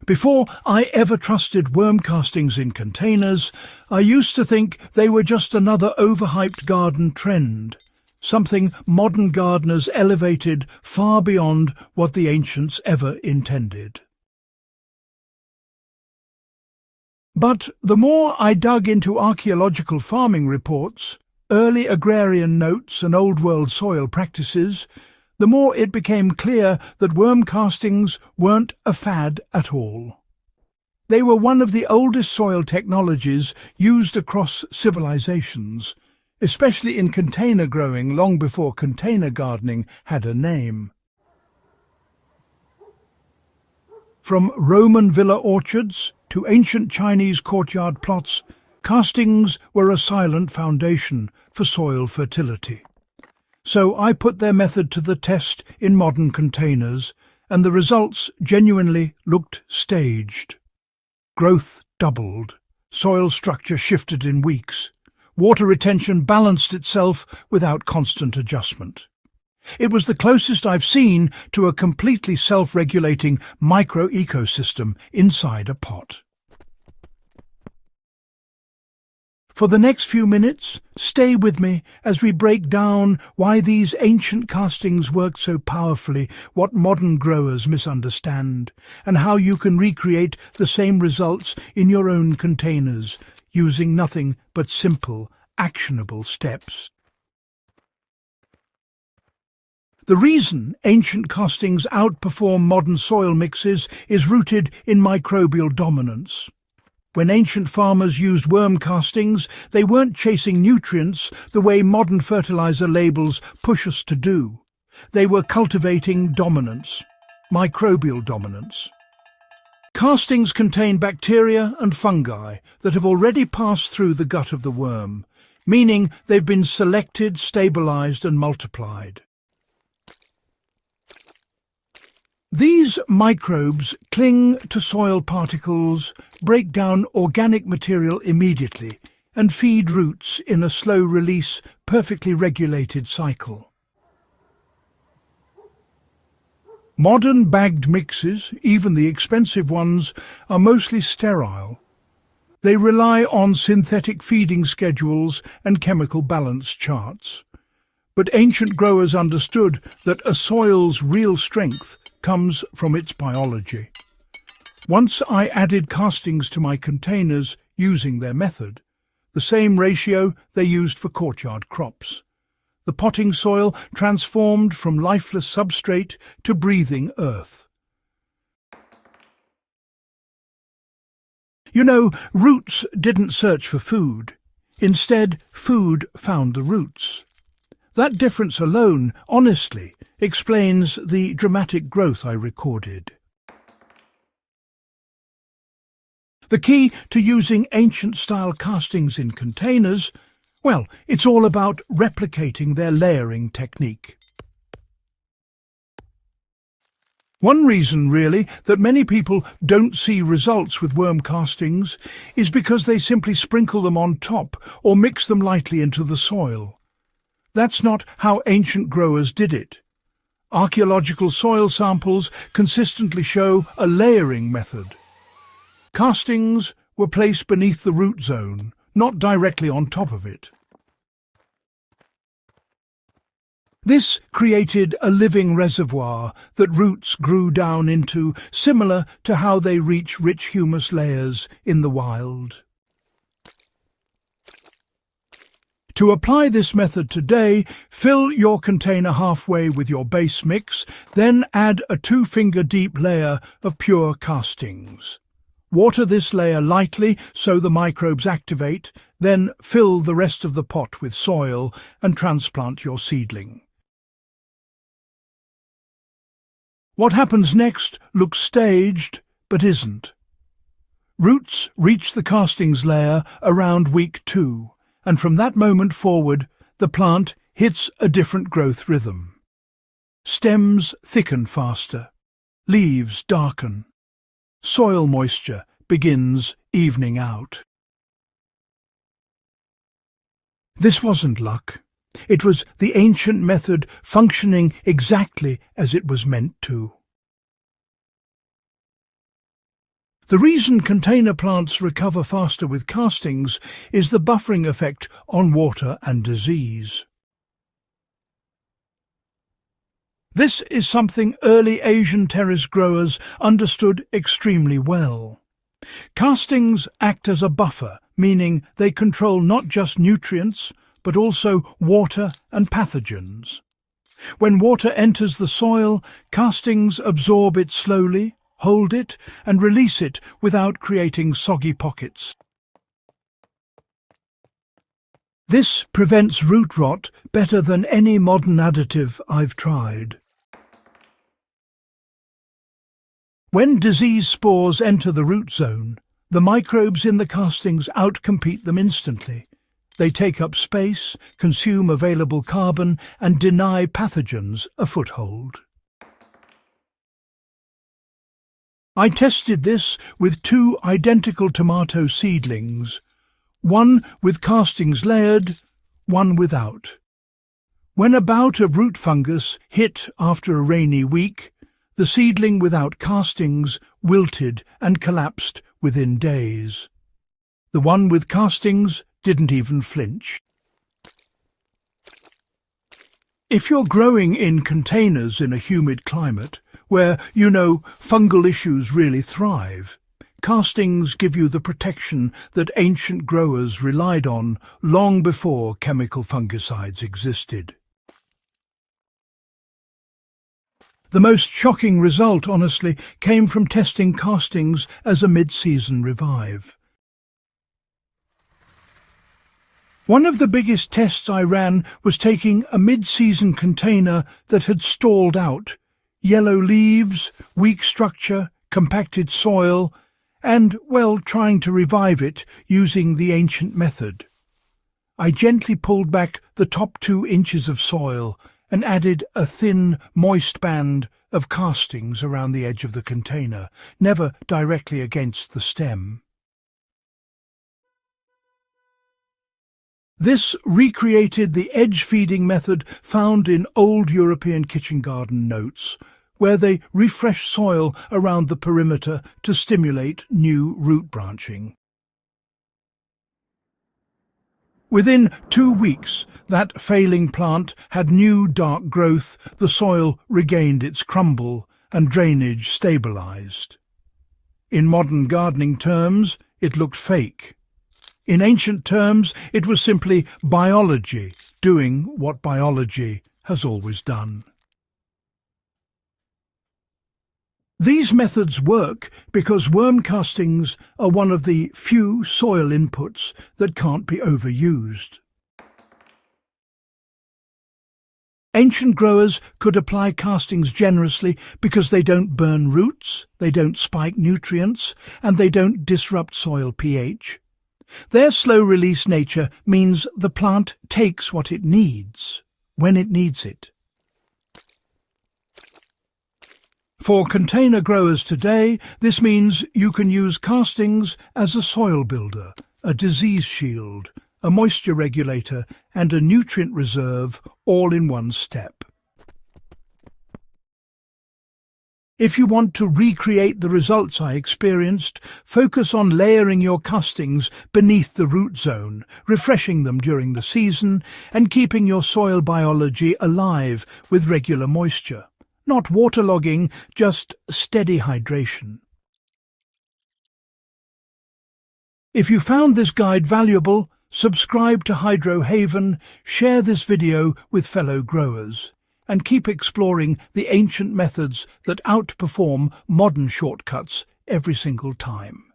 Before I ever trusted worm castings in containers, I used to think they were just another overhyped garden trend, something modern gardeners elevated far beyond what the ancients ever intended. But the more I dug into archaeological farming reports, early agrarian notes and old-world soil practices, the more it became clear that worm castings weren't a fad at all. They were one of the oldest soil technologies used across civilizations, especially in container growing long before container gardening had a name. From Roman villa orchards to ancient Chinese courtyard plots, castings were a silent foundation for soil fertility. So I put their method to the test in modern containers, and the results genuinely looked staged. Growth doubled, soil structure shifted in weeks, water retention balanced itself without constant adjustment. It was the closest I've seen to a completely self-regulating micro-ecosystem inside a pot. For the next few minutes, stay with me as we break down why these ancient castings work so powerfully, what modern growers misunderstand, and how you can recreate the same results in your own containers, using nothing but simple, actionable steps. The reason ancient castings outperform modern soil mixes is rooted in microbial dominance. When ancient farmers used worm castings, they weren't chasing nutrients the way modern fertilizer labels push us to do. They were cultivating dominance, microbial dominance. Castings contain bacteria and fungi that have already passed through the gut of the worm, meaning they've been selected, stabilized and multiplied. These microbes cling to soil particles, break down organic material immediately, and feed roots in a slow-release, perfectly regulated cycle. Modern bagged mixes, even the expensive ones, are mostly sterile. They rely on synthetic feeding schedules and chemical balance charts. But ancient growers understood that a soil's real strength comes from its biology. Once I added castings to my containers using their method, the same ratio they used for courtyard crops. The potting soil transformed from lifeless substrate to breathing earth. You know, roots didn't search for food. Instead, food found the roots. That difference alone, honestly, explains the dramatic growth I recorded. The key to using ancient-style castings in containers, well, it's all about replicating their layering technique. One reason, really, that many people don't see results with worm castings is because they simply sprinkle them on top or mix them lightly into the soil. That's not how ancient growers did it. Archaeological soil samples consistently show a layering method. Castings were placed beneath the root zone, not directly on top of it. This created a living reservoir that roots grew down into, similar to how they reach rich humus layers in the wild. To apply this method today, fill your container halfway with your base mix, then add a 2-finger-deep layer of pure castings. Water this layer lightly so the microbes activate, then fill the rest of the pot with soil and transplant your seedling. What happens next looks staged, but isn't. Roots reach the castings layer around week 2. And from that moment forward, the plant hits a different growth rhythm. Stems thicken faster, leaves darken, soil moisture begins evening out. This wasn't luck. It was the ancient method functioning exactly as it was meant to. The reason container plants recover faster with castings is the buffering effect on water and disease. This is something early Asian terrace growers understood extremely well. Castings act as a buffer, meaning they control not just nutrients, but also water and pathogens. When water enters the soil, castings absorb it slowly, hold it, and release it without creating soggy pockets. This prevents root rot better than any modern additive I've tried. When disease spores enter the root zone, the microbes in the castings outcompete them instantly. They take up space, consume available carbon, and deny pathogens a foothold. I tested this with 2 identical tomato seedlings, one with castings layered, one without. When a bout of root fungus hit after a rainy week, the seedling without castings wilted and collapsed within days. The one with castings didn't even flinch. If you're growing in containers in a humid climate, where, fungal issues really thrive, castings give you the protection that ancient growers relied on long before chemical fungicides existed. The most shocking result, honestly, came from testing castings as a mid-season revive. One of the biggest tests I ran was taking a mid-season container that had stalled out, yellow leaves, weak structure, compacted soil, and, trying to revive it using the ancient method. I gently pulled back the top 2 inches of soil and added a thin, moist band of castings around the edge of the container, never directly against the stem. This recreated the edge-feeding method found in old European kitchen garden notes, where they refresh soil around the perimeter to stimulate new root branching. Within 2 weeks, that failing plant had new dark growth, the soil regained its crumble, and drainage stabilized. In modern gardening terms, it looked fake. In ancient terms, it was simply biology doing what biology has always done. These methods work because worm castings are one of the few soil inputs that can't be overused. Ancient growers could apply castings generously because they don't burn roots, they don't spike nutrients, and they don't disrupt soil pH. Their slow-release nature means the plant takes what it needs, when it needs it. For container growers today, this means you can use castings as a soil builder, a disease shield, a moisture regulator, and a nutrient reserve all in one step. If you want to recreate the results I experienced, focus on layering your castings beneath the root zone, refreshing them during the season, and keeping your soil biology alive with regular moisture. Not waterlogging, just steady hydration. If you found this guide valuable, subscribe to Hydro Haven, share this video with fellow growers, and keep exploring the ancient methods that outperform modern shortcuts every single time.